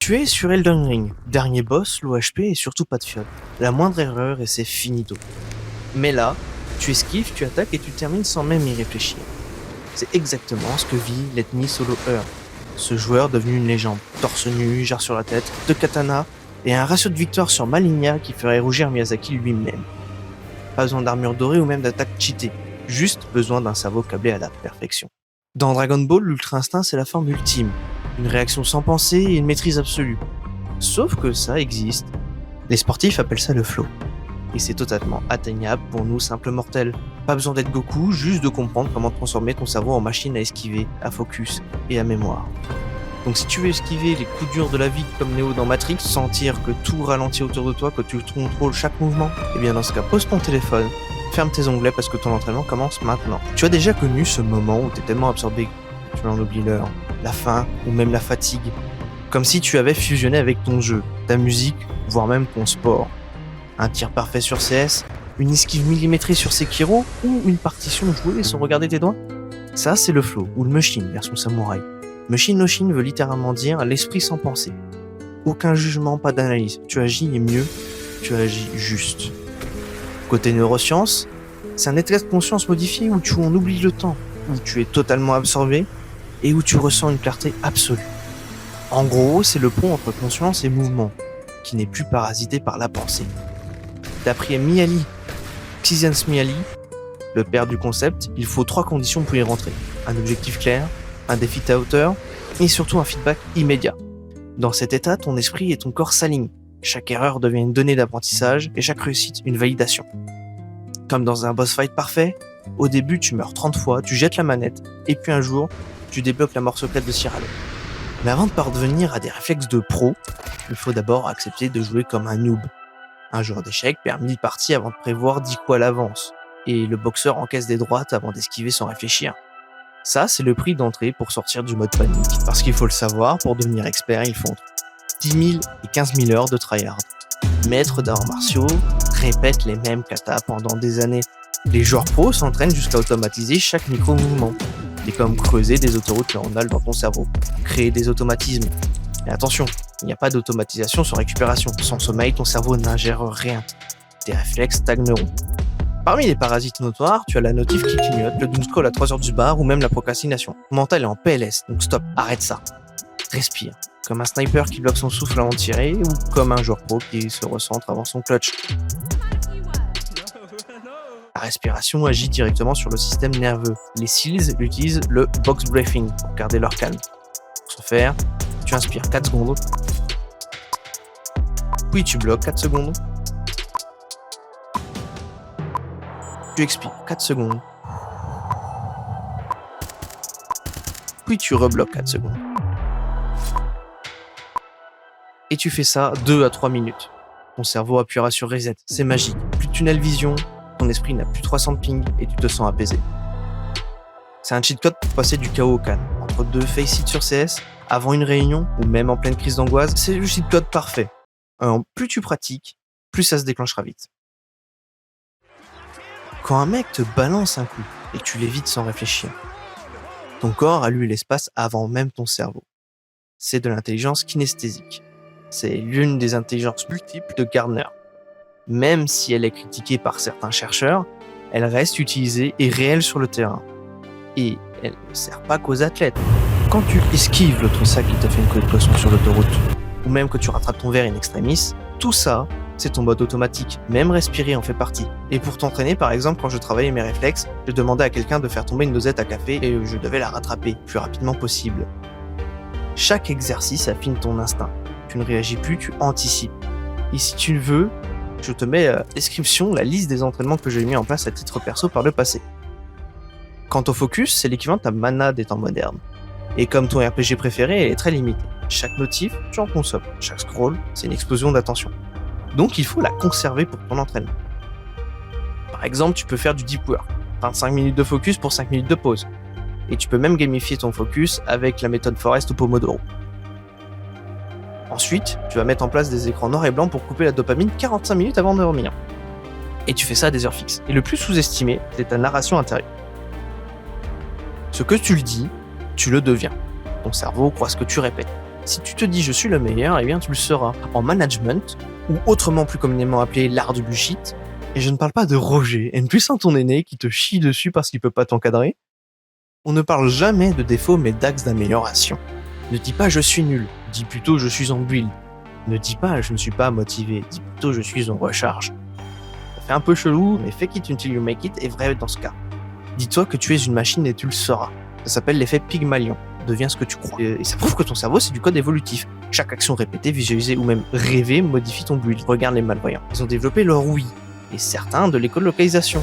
Tu es sur Elden Ring, dernier boss, low HP et surtout pas de fiole. La moindre erreur et c'est finito. Mais là, tu esquives, tu attaques et tu termines sans même y réfléchir. C'est exactement ce que vit l'ethnie Solo Earth. Ce joueur devenu une légende, torse nu, jarre sur la tête, 2 katanas et un ratio de victoire sur Malenia qui ferait rougir Miyazaki lui-même. Pas besoin d'armure dorée ou même d'attaque cheatée, juste besoin d'un cerveau câblé à la perfection. Dans Dragon Ball, l'Ultra Instinct c'est la forme ultime, une réaction sans pensée et une maîtrise absolue. Sauf que ça existe. Les sportifs appellent ça le flow. Et c'est totalement atteignable pour nous simples mortels. Pas besoin d'être Goku, juste de comprendre comment transformer ton cerveau en machine à esquiver, à focus et à mémoire. Donc si tu veux esquiver les coups durs de la vie comme Neo dans Matrix, sentir que tout ralentit autour de toi, que tu contrôles chaque mouvement, et bien dans ce cas pose ton téléphone, ferme tes onglets parce que ton entraînement commence maintenant. Tu as déjà connu ce moment où tu es tellement absorbé que tu en oublies l'heure, la faim ou même la fatigue. Comme si tu avais fusionné avec ton jeu, ta musique, voire même ton sport. Un tir parfait sur CS, une esquive millimétrée sur Sekiro ou une partition jouée sans regarder tes doigts. Ça c'est le flow, ou le Mushin version samouraï. Mushin no Shin veut littéralement dire l'esprit sans pensée. Aucun jugement, pas d'analyse. Tu agis et mieux, tu agis juste. Côté neurosciences, c'est un état de conscience modifié où tu en oublies le temps, où tu es totalement absorbé et où tu ressens une clarté absolue. En gros, c'est le pont entre conscience et mouvement, qui n'est plus parasité par la pensée. D'après Mihaly Csikszentmihalyi, le père du concept, il faut 3 conditions pour y rentrer. Un objectif clair, un défi à hauteur et surtout un feedback immédiat. Dans cet état, ton esprit et ton corps s'alignent. Chaque erreur devient une donnée d'apprentissage et chaque réussite une validation. Comme dans un boss fight parfait, au début tu meurs 30 fois, tu jettes la manette et puis un jour, tu débloques la mort secrète de Cyrano. Mais avant de parvenir à des réflexes de pro, il faut d'abord accepter de jouer comme un noob. Un joueur d'échecs perd 1000 parties avant de prévoir 10 coups à l'avance, et le boxeur encaisse des droites avant d'esquiver sans réfléchir. Ça, c'est le prix d'entrée pour sortir du mode panique. Parce qu'il faut le savoir, pour devenir expert, il faut entre 10 000 et 15 000 heures de tryhard. Maîtres d'arts martiaux répètent les mêmes katas pendant des années. Les joueurs pros s'entraînent jusqu'à automatiser chaque micro-mouvement. Et comme creuser des autoroutes neuronales dans ton cerveau, créer des automatismes. Et attention, il n'y a pas d'automatisation sans récupération. Sans sommeil, ton cerveau n'ingère rien. Tes réflexes stagneront. Parmi les parasites notoires, tu as la notif qui clignote, le doomscroll à 3h du bar ou même la procrastination. Ton mental est en PLS, donc stop, arrête ça. Respire, comme un sniper qui bloque son souffle avant de tirer ou comme un joueur pro qui se recentre avant son clutch. La respiration agit directement sur le système nerveux. Les SEALs utilisent le box breathing pour garder leur calme. Pour ce faire, tu inspires 4 secondes, puis tu bloques 4 secondes, tu expires 4 secondes, puis tu rebloques 4 secondes. Et tu fais ça 2 à 3 minutes. Ton cerveau appuiera sur reset, c'est magique. Plus de tunnel vision, ton esprit n'a plus 300 de ping et tu te sens apaisé. C'est un cheat code pour passer du chaos au calme. Entre 2 face-hits sur CS, avant une réunion ou même en pleine crise d'angoisse, c'est le cheat code parfait. Plus tu pratiques, plus ça se déclenchera vite. Quand un mec te balance un coup et que tu l'évites sans réfléchir, ton corps a lu l'espace avant même ton cerveau. C'est de l'intelligence kinesthésique. C'est l'une des intelligences multiples de Gardner. Même si elle est critiquée par certains chercheurs, elle reste utilisée et réelle sur le terrain. Et elle ne sert pas qu'aux athlètes. Quand tu esquives l'autre sac qui t'a fait une queue de poisson sur l'autoroute, ou même que tu rattrapes ton verre in extremis, tout ça, c'est ton mode automatique. Même respirer en fait partie. Et pour t'entraîner, par exemple, quand je travaillais mes réflexes, je demandais à quelqu'un de faire tomber une dosette à café et je devais la rattraper le plus rapidement possible. Chaque exercice affine ton instinct. Tu ne réagis plus, tu anticipes. Et si tu le veux, je te mets description la liste des entraînements que j'ai mis en place à titre perso par le passé. Quant au focus, c'est l'équivalent de ta mana des temps modernes. Et comme ton RPG préféré, elle est très limitée. Chaque notif, tu en consommes. Chaque scroll, c'est une explosion d'attention. Donc il faut la conserver pour ton entraînement. Par exemple, tu peux faire du deep work, 25 minutes de focus pour 5 minutes de pause. Et tu peux même gamifier ton focus avec la méthode Forest ou Pomodoro. Ensuite, tu vas mettre en place des écrans noir et blanc pour couper la dopamine 45 minutes avant de dormir. Et tu fais ça à des heures fixes. Et le plus sous-estimé, c'est ta narration intérieure. Ce que tu le dis, tu le deviens. Ton cerveau croit ce que tu répètes. Si tu te dis je suis le meilleur, eh bien tu le seras. En management, ou autrement plus communément appelé l'art du bullshit, et je ne parle pas de Roger, N plus 1 ton aîné qui te chie dessus parce qu'il peut pas t'encadrer, on ne parle jamais de défauts mais d'axes d'amélioration. Ne dis pas je suis nul, dis plutôt je suis en build. Ne dis pas je ne suis pas motivé, dis plutôt je suis en recharge. Ça fait un peu chelou, mais fake it until you make it est vrai dans ce cas. Dis-toi que tu es une machine et tu le seras. Ça s'appelle l'effet Pygmalion. Deviens ce que tu crois. Et ça prouve que ton cerveau, c'est du code évolutif. Chaque action répétée, visualisée ou même rêvée modifie ton build. Regarde les malvoyants. Ils ont développé leur oui, et certains de l'écolocalisation.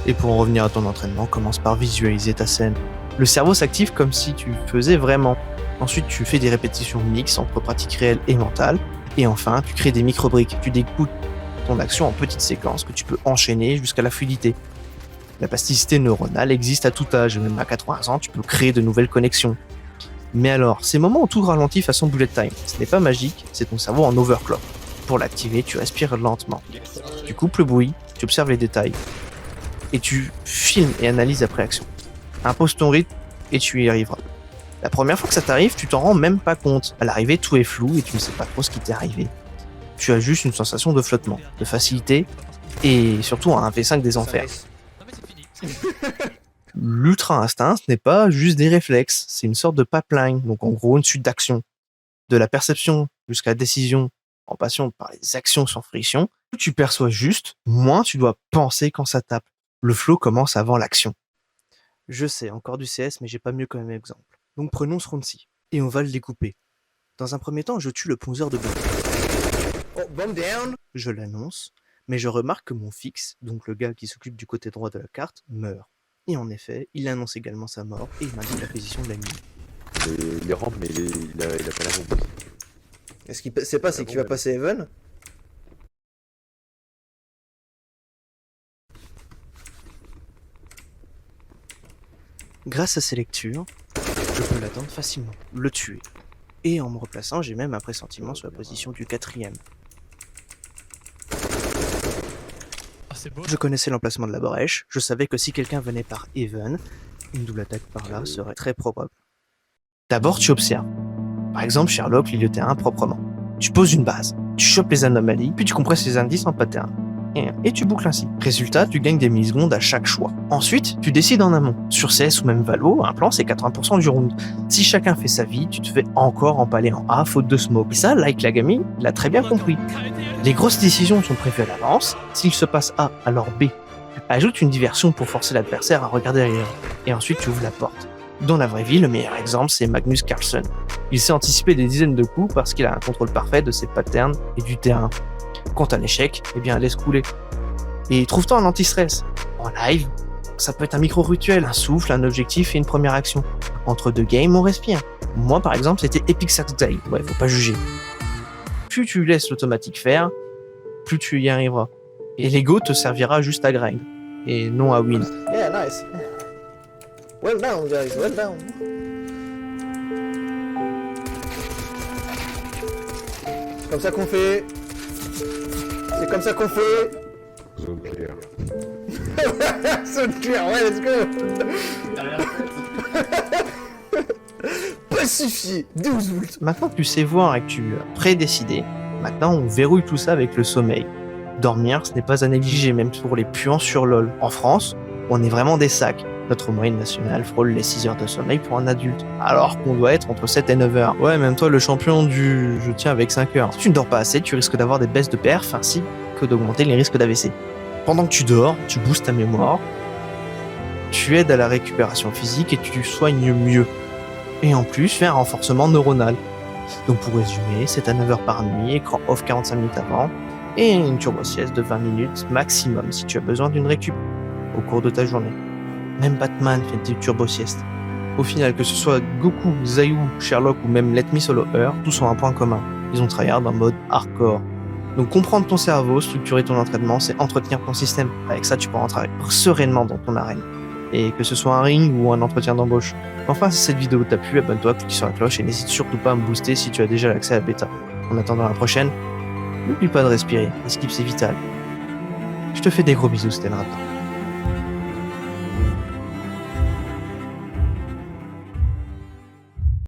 Et pour en revenir à ton entraînement, commence par visualiser ta scène. Le cerveau s'active comme si tu faisais vraiment. Ensuite, tu fais des répétitions mixtes entre pratiques réelles et mentales. Et enfin, tu crées des micro-briques. Tu découpes ton action en petites séquences que tu peux enchaîner jusqu'à la fluidité. La plasticité neuronale existe à tout âge, et même à 80 ans, tu peux créer de nouvelles connexions. Mais alors, ces moments où tout ralentit façon bullet time, ce n'est pas magique, c'est ton cerveau en overclock. Pour l'activer, tu respires lentement. Tu coupes le bruit, tu observes les détails, et tu filmes et analyses après action. Impose ton rythme et tu y arriveras. La première fois que ça t'arrive, tu t'en rends même pas compte. À l'arrivée, tout est flou et tu ne sais pas trop ce qui t'est arrivé. Tu as juste une sensation de flottement, de facilité, et surtout un V5 des enfers. L'ultra instinct, ce n'est pas juste des réflexes, c'est une sorte de pipeline, donc en gros une suite d'actions. De la perception jusqu'à la décision, en passant par les actions sans friction, plus tu perçois juste, moins tu dois penser quand ça tape. Le flow commence avant l'action. Je sais, encore du CS, mais j'ai pas mieux comme exemple. Donc prenons ce round-ci, et on va le découper. Dans un premier temps, je tue le ponzeur de bombe. Oh, bomb down! Je l'annonce, mais je remarque que mon fixe, donc le gars qui s'occupe du côté droit de la carte, meurt. Et en effet, il annonce également sa mort et il m'indique la position de l'ennemi. Il rampe, mais il a pas la bombe. Est-ce qu'il sait pas, c'est qu'il va passer Heaven? Grâce à ces lectures, je peux l'attendre facilement, le tuer. Et en me replaçant, j'ai même un pressentiment sur la position du 4ème. Je connaissais l'emplacement de la brèche, je savais que si quelqu'un venait par Heaven, une double attaque par là serait très probable. D'abord, tu observes. Par exemple, Sherlock lit le terrain proprement. Tu poses une base, tu chopes les anomalies, puis tu compresses les indices en pattern. Et tu boucles ainsi. Résultat, tu gagnes des millisecondes à chaque choix. Ensuite, tu décides en amont. Sur CS ou même Valo, un plan c'est 80% du round. Si chacun fait sa vie, tu te fais encore empaler en A faute de smoke. Et ça, Like Lagami l'a très bien compris. Les grosses décisions sont prévues à l'avance. S'il se passe A, alors B. Ajoute une diversion pour forcer l'adversaire à regarder ailleurs. Et ensuite, tu ouvres la porte. Dans la vraie vie, le meilleur exemple, c'est Magnus Carlsen. Il sait anticiper des dizaines de coups parce qu'il a un contrôle parfait de ses patterns et du terrain. Quant à l'échec, eh bien, laisse couler. Et trouve-toi un anti-stress. En live, ça peut être un micro-rituel, un souffle, un objectif et une première action. Entre deux games, on respire. Moi, par exemple, c'était Epic Saturday. Ouais, faut pas juger. Plus tu laisses l'automatique faire, plus tu y arriveras. Et l'ego te servira juste à grind, et non à win. Yeah, nice. Well down, guys, well down. C'est comme ça qu'on fait. C'est comme ça qu'on fait. Zone clear. Zone clear, ouais, let's go. Pacifié, 12 volts. Maintenant que tu sais voir et que tu as prédécidé, maintenant on verrouille tout ça avec le sommeil. Dormir, ce n'est pas à négliger, même pour les puants sur LoL. En France, on est vraiment des sacs. Notre moyenne nationale frôle les 6 heures de sommeil pour un adulte, alors qu'on doit être entre 7 et 9 heures. Ouais, même toi, le champion du je tiens avec 5 heures. Si tu ne dors pas assez, tu risques d'avoir des baisses de perf, ainsi que d'augmenter les risques d'AVC. Pendant que tu dors, tu boostes ta mémoire, tu aides à la récupération physique et tu soignes mieux. Et en plus, fais un renforcement neuronal. Donc pour résumer, c'est à 9 heures par nuit, écran off 45 minutes avant, et une turbo-sieste de 20 minutes maximum si tu as besoin d'une récup au cours de ta journée. Même Batman fait des turbo-siestes. Au final, que ce soit Goku, Zayu, Sherlock ou même Let Me Solo Her, tous ont un point commun. Ils ont tryhard en mode hardcore. Donc comprendre ton cerveau, structurer ton entraînement, c'est entretenir ton système. Avec ça, tu peux rentrer sereinement dans ton arène. Et que ce soit un ring ou un entretien d'embauche. Enfin, si cette vidéo t'a plu, abonne-toi, clique sur la cloche et n'hésite surtout pas à me booster si tu as déjà l'accès à la bêta. En attendant la prochaine, n'oublie pas de respirer, esquive c'est vital. Je te fais des gros bisous, c'était le Raptor.